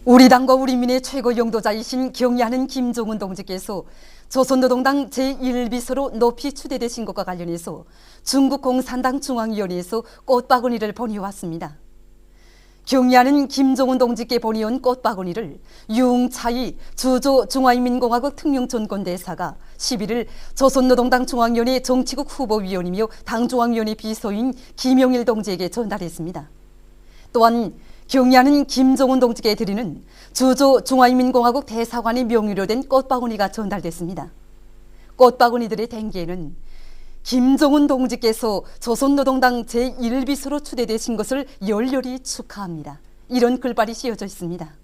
우리 당과 우리 민의 최고 용도자이신 경의하는 김종은 동지께서 조선노동당 제1비서로 높이 추대되신 것과 관련해서 중국 공산당 중앙위원회에서 꽃바구니를 보내왔습니다. 경의하는 김종은 동지께 보내온 꽃바구니를 유웅차이 주조 중화인민공화국 특명전권대사가 11일 조선노동당 중앙위원회 정치국 후보위원이며 당중앙위원회 비서인 김용일 동지에게 전달했습니다. 또한 경의하는 김종은 동지께 드리는 주조 중화인민공화국 대사관의 명의로 된 꽃바구니가 전달됐습니다. 꽃바구니들의 댕기에는 김종은 동지께서 조선노동당 제1비서로 추대되신 것을 열렬히 축하합니다. 이런 글발이 씌어져 있습니다.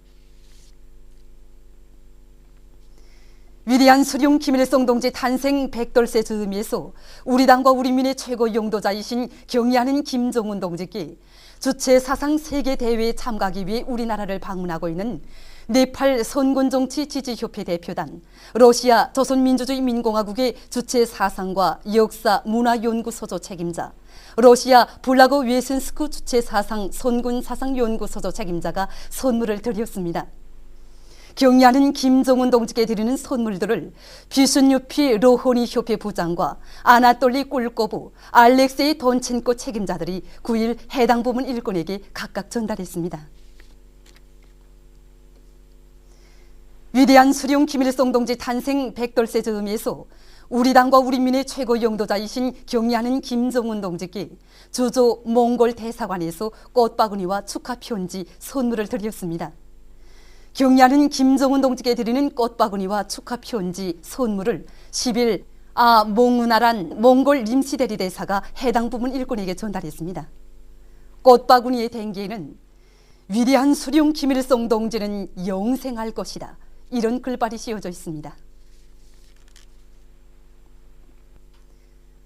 위대한 수령 김일성 동지 탄생 100돌세 즈음에서 우리 당과 우리 민의 최고 용도자이신 경의하는 김종은 동지께 주체 사상 세계 대회에 참가하기 위해 우리나라를 방문하고 있는 네팔 선군정치 지지협회 대표단, 러시아 조선민주주의 민공화국의 주체 사상과 역사 문화연구소조 책임자, 러시아 불라고 웨센스크 주체 사상 선군 사상 연구소조 책임자가 선물을 드렸습니다. 경의하는 김종은 동지께 드리는 선물들을 비순유피 로호니 협회 부장과 아나톨리 꿀꼬부, 알렉세이 돈첸코 책임자들이 9일 해당 부문 일꾼에게 각각 전달했습니다. 위대한 수령 김일성 동지 탄생 100돌세 즈음에서 우리 당과 우리 민의 최고 용도자이신 경의하는 김종은 동지께 주조 몽골 대사관에서 꽃바구니와 축하 편지 선물을 드렸습니다. 경의하는 김종은 동지께 드리는 꽃바구니와 축하 편지 선물을 10일 몽우나란 몽골 림시대리 대사가 해당 부문 일꾼에게 전달했습니다. 꽃바구니의 댕기에는 위대한 수령 김일성 동지는 영생할 것이다. 이런 글발이 씌어져 있습니다.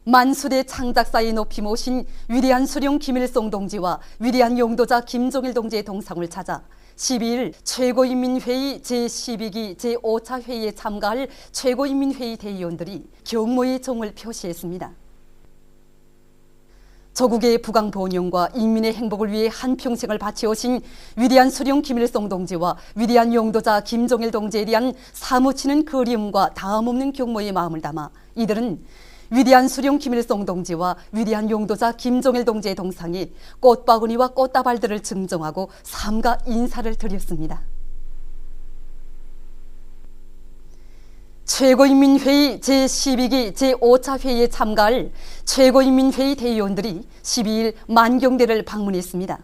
만수대 창작사에 높이 모신 위대한 수령 김일성 동지와 위대한 용도자 김종일 동지의 동상을 찾아 12일 최고인민회의 제12기 제5차 회의에 참가할 최고인민회의 대의원들이 경모의 정을 표시했습니다. 조국의 부강 번영과 인민의 행복을 위해 한평생을 바치오신 위대한 수령 김일성 동지와 위대한 용도자 김종일 동지에 대한 사무치는 그리움과 다음없는 경모의 마음을 담아 이들은 위대한 수령 김일성 동지와 위대한 용도자 김종일 동지의 동상에 꽃바구니와 꽃다발들을 증정하고 삼가 인사를 드렸습니다. 최고인민회의 제12기 제5차 회의에 참가할 최고인민회의 대의원들이 12일 만경대를 방문했습니다.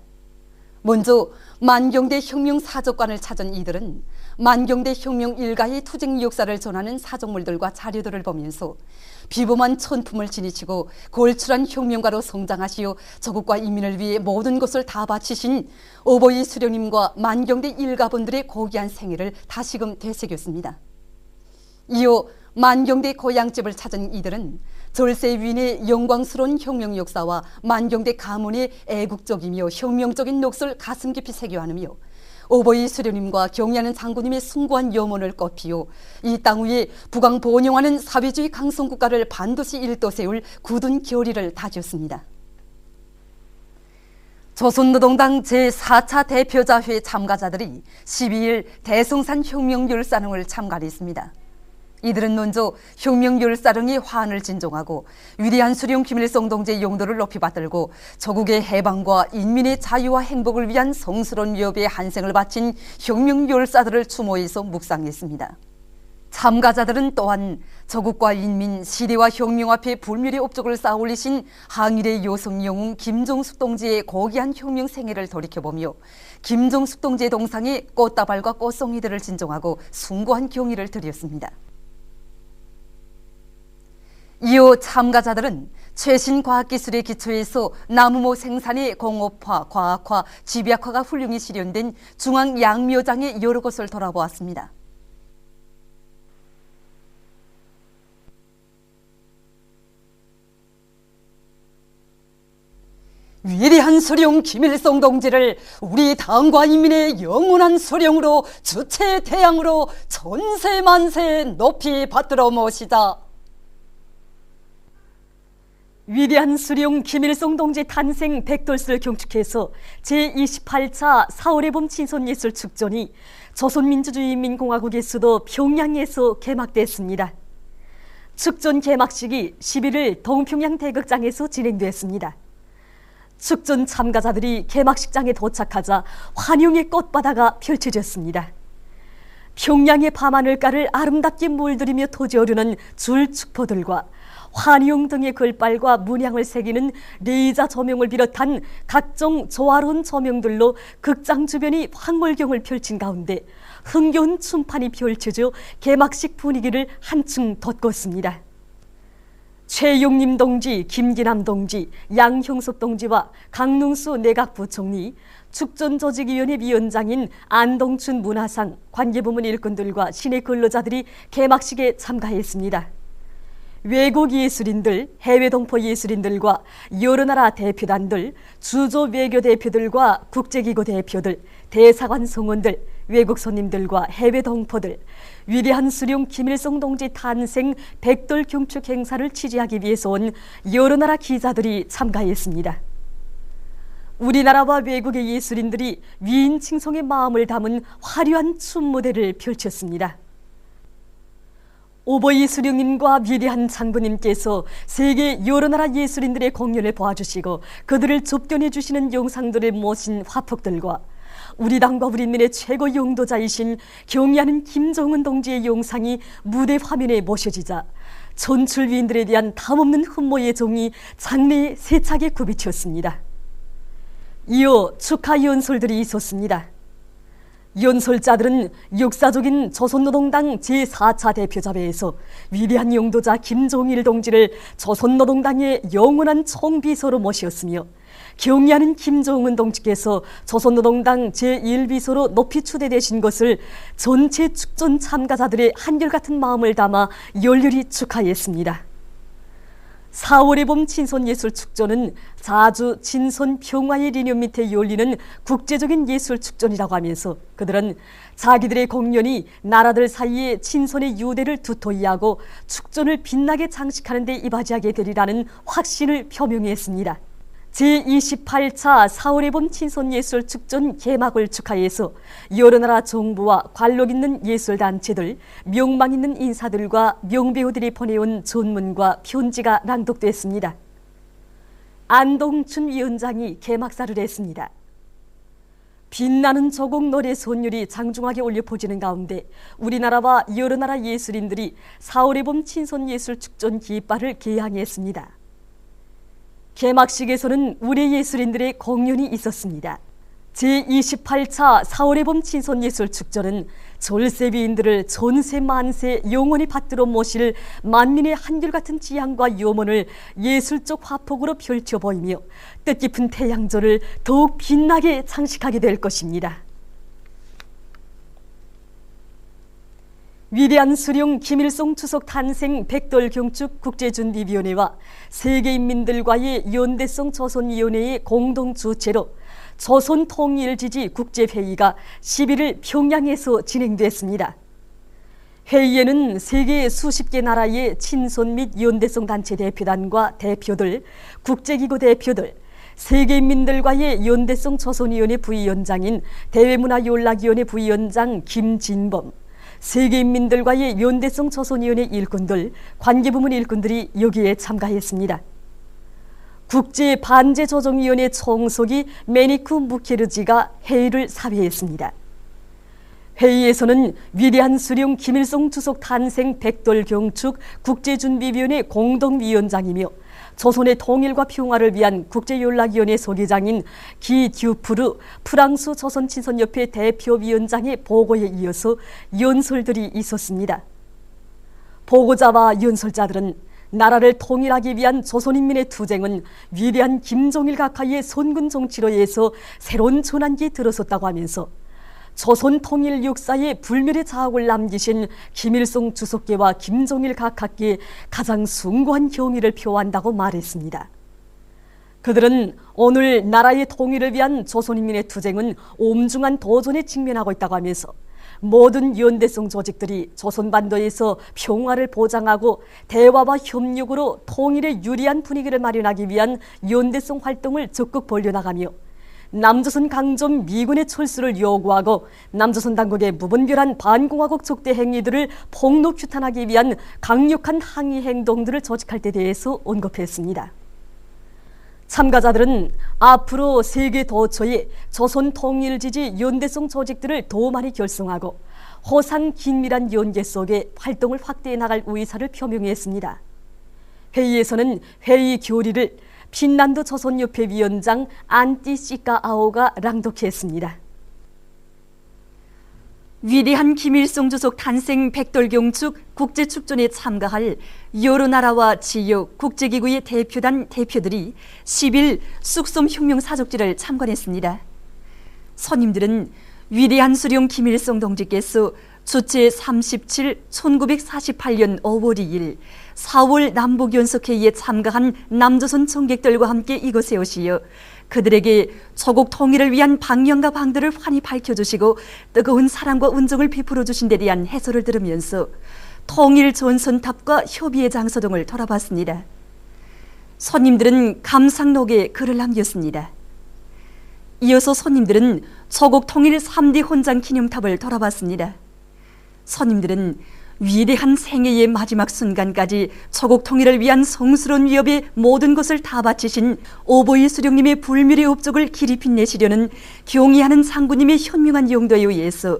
먼저 만경대 혁명사적관을 찾은 이들은 만경대 혁명 일가의 투쟁 역사를 전하는 사적물들과 자료들을 보면서 비범한 천품을 지니치고 골출한 혁명가로 성장하시어 조국과 인민을 위해 모든 것을 다 바치신 어버이 수령님과 만경대 일가분들의 고귀한 생애를 다시금 되새겼습니다. 이어 만경대 고향집을 찾은 이들은 절세 위인의 영광스러운 혁명 역사와 만경대 가문의 애국적이며 혁명적인 몫을 가슴 깊이 새겨안으며 어버이 수령님과 경의하는 장군님의 숭고한 염원을 꽃피워 이 땅 위에 부강 번영하는 사회주의 강성국가를 반드시 일떠 세울 굳은 결의를 다졌습니다. 조선노동당 제4차 대표자회 참가자들이 12일 대성산 혁명열사릉을 참관했습니다. 이들은 먼저 혁명열사릉의 화환을 진종하고 위대한 수령 김일성 동지의 용도를 높이 받들고 조국의 해방과 인민의 자유와 행복을 위한 성스러운 위협에 한생을 바친 혁명열사들을 추모해서 묵상했습니다. 참가자들은 또한 조국과 인민, 시대와 혁명 앞에 불멸의 업적을 쌓아올리신 항일의 여성 영웅 김종숙 동지의 고귀한 혁명 생애를 돌이켜보며 김종숙 동지의 동상에 꽃다발과 꽃송이들을 진종하고 숭고한 경의를 드렸습니다. 이어 참가자들은 최신 과학기술의 기초에서 나무모 생산의 공업화, 과학화, 집약화가 훌륭히 실현된 중앙양묘장의 여러 곳을 돌아보았습니다. 위대한 수령 김일성 동지를 우리 당과 인민의 영원한 수령으로 주체 대양으로 전세 만세 높이 받들어 모시자. 위대한 수령 김일성 동지 탄생 백돌스를 경축해서 제28차 4월의 봄 친손예술 축전이 조선민주주의인민공화국의 수도 평양에서 개막됐습니다. 축전 개막식이 11일 동평양 대극장에서 진행됐습니다. 축전 참가자들이 개막식장에 도착하자 환영의 꽃바다가 펼쳐졌습니다. 평양의 밤하늘가를 아름답게 물들이며 터져오르는 줄축포들과 환영 등의 글발과 문양을 새기는 레이저 조명을 비롯한 각종 조화로운 조명들로 극장 주변이 황홀경을 펼친 가운데 흥겨운 춤판이 펼쳐져 개막식 분위기를 한층 돋궜습니다. 최용림 동지, 김기남 동지, 양형섭 동지와 강능수 내각부총리, 축전조직위원회 위원장인 안동춘 문화상, 관계부문 일꾼들과 시내 근로자들이 개막식에 참가했습니다. 외국 예술인들, 해외 동포 예술인들과 여러 나라 대표단들, 주조 외교 대표들과 국제기구 대표들, 대사관 성원들, 외국 손님들과 해외 동포들, 위대한 수령 김일성 동지 탄생 백돌 경축 행사를 취재하기 위해서 온 여러 나라 기자들이 참가했습니다. 우리나라와 외국의 예술인들이 위인 칭송의 마음을 담은 화려한 춤 무대를 펼쳤습니다. 오버이 수령님과 위대한 장부님께서 세계 여러 나라 예술인들의 공연을 보아주시고 그들을 접견해 주시는 영상들을 모신 화폭들과 우리 당과 우리민의 최고 용도자이신 경의하는 김정은 동지의 영상이 무대 화면에 모셔지자 전출위인들에 대한 담없는 흠모의 종이 장래에 세차게 굽이쳤습니다. 이어 축하 연설들이 있었습니다. 연설자들은 역사적인 조선노동당 제4차 대표자회에서 위대한 용도자 김종일 동지를 조선노동당의 영원한 총비서로 모셨으며 경의하는 김정은 동지께서 조선노동당 제1비서로 높이 추대되신 것을 전체 축전 참가자들의 한결같은 마음을 담아 열렬히 축하했습니다. 4월의 봄 친손예술축전은 자주 친손 평화의 리념 밑에 열리는 국제적인 예술축전이라고 하면서 그들은 자기들의 공연이 나라들 사이에 친손의 유대를 두터이 하고 축전을 빛나게 장식하는 데 이바지하게 되리라는 확신을 표명했습니다. 제28차 4월의 봄 친손예술축전 개막을 축하해서 여러 나라 정부와 관록 있는 예술단체들, 명망 있는 인사들과 명배우들이 보내온 전문과 편지가 낭독됐습니다. 안동춘 위원장이 개막사를 했습니다. 빛나는 조국 노래 선율이 장중하게 울려 퍼지는 가운데 우리나라와 여러 나라 예술인들이 4월의 봄 친손예술축전 깃발을 개항했습니다. 개막식에서는 우리 예술인들의 공연이 있었습니다. 제28차 4월의 봄 친손예술축전은 졸세비인들을 전세 만세 영원히 받들어 모실 만민의 한결같은 지향과 염원을 예술적 화폭으로 펼쳐 보이며 뜻깊은 태양절을 더욱 빛나게 장식하게 될 것입니다. 위대한 수령 김일성 추석 탄생 백돌 경축 국제준비위원회와 세계인민들과의 연대성 조선위원회의 공동 주최로 조선통일지지 국제회의가 11일 평양에서 진행됐습니다. 회의에는 세계 수십 개 나라의 친손 및 연대성 단체 대표단과 대표들, 국제기구 대표들, 세계인민들과의 연대성 조선위원회 부위원장인 대외문화연락위원회 부위원장 김진범, 세계인민들과의 연대성 조선위원회 일꾼들, 관계부문 일꾼들이 여기에 참가했습니다. 국제반제조정위원회 총석이 메니쿠 무케르지가 회의를 사회했습니다. 회의에서는 위대한 수령 김일성 주석 탄생 백돌 경축 국제준비위원회 공동위원장이며 조선의 통일과 평화를 위한 국제연락위원회 소기장인 기 듀프르 프랑스 조선친선협회 대표위원장의 보고에 이어서 연설들이 있었습니다. 보고자와 연설자들은 나라를 통일하기 위한 조선인민의 투쟁은 위대한 김정일 각하의 선군 정치로 해서 새로운 전환기에 들어섰다고 하면서 조선 통일 역사에 불멸의 자학을 남기신 김일성 주석계와 김정일 각하께 가장 숭고한 경의를 표한다고 말했습니다. 그들은 오늘 나라의 통일을 위한 조선인민의 투쟁은 엄중한 도전에 직면하고 있다고 하면서 모든 연대성 조직들이 조선반도에서 평화를 보장하고 대화와 협력으로 통일에 유리한 분위기를 마련하기 위한 연대성 활동을 적극 벌려나가며 남조선 강점 미군의 철수를 요구하고 남조선 당국의 무분별한 반공화국 적대 행위들을 폭로 규탄하기 위한 강력한 항의 행동들을 조직할 때 대해서 언급했습니다. 참가자들은 앞으로 세계 도처에 조선 통일 지지 연대성 조직들을 더 많이 결성하고 호상 긴밀한 연계 속에 활동을 확대해 나갈 의사를 표명했습니다. 회의에서는 회의 교리를 핀란드 조선협회 위원장 안티 시카아오가 랑독했습니다. 위대한 김일성 주석 탄생 백돌경축 국제축전에 참가할 여러 나라와 지역 국제기구의 대표단 대표들이 10일 쑥섬혁명사적지를 참관했습니다. 손님들은 위대한 수령 김일성 동지께서 주체 37 1948년 5월 2일 4월 남북연석회의에 참가한 남조선 청객들과 함께 이곳에 오시어 그들에게 조국 통일을 위한 방향과 방도를 환히 밝혀주시고 뜨거운 사랑과 운정을 베풀어 주신 데 대한 해설을 들으면서 통일 전선탑과 협의의 장소 등을 돌아봤습니다. 손님들은 감상록에 글을 남겼습니다. 이어서 손님들은 조국 통일 3D 헌장 기념탑을 돌아봤습니다. 손님들은 위대한 생애의 마지막 순간까지 조국 통일을 위한 성스러운 위협에 모든 것을 다 바치신 오보이 수령님의 불멸의 업적을 길이 빛내시려는 경의하는 상구님의 현명한 용도에 의해서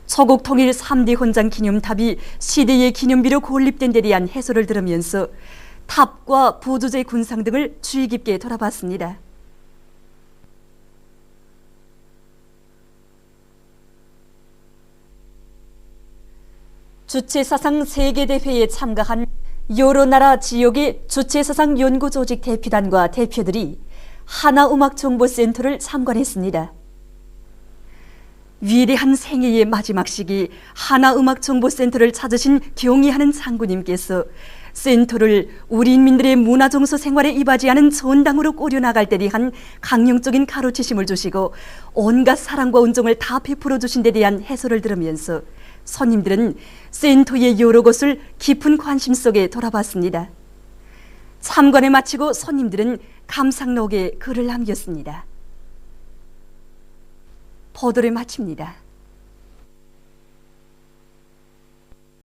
조국 통일 3D 헌장 기념탑이 시대의 기념비로 건립된 데 대한 해설을 들으면서 탑과 보조제 군상 등을 주의 깊게 돌아봤습니다. 주체사상 세계대회에 참가한 여러 나라 지역의 주체사상 연구조직 대표단과 대표들이 하나음악정보센터를 참관했습니다. 위대한 생애의 마지막 시기 하나음악정보센터를 찾으신 경의하는 장군님께서 센터를 우리 인민들의 문화정서 생활에 이바지하는 전당으로 꾸려나갈 때 대한 강령적인 가르치심을 주시고 온갖 사랑과 온정을 다 베풀어 주신 데 대한 해설을 들으면서 손님들은 센터의 여러 것을 깊은 관심 속에 돌아봤습니다. 참관을 마치고 손님들은 감상록에 글을 남겼습니다. 보도를 마칩니다.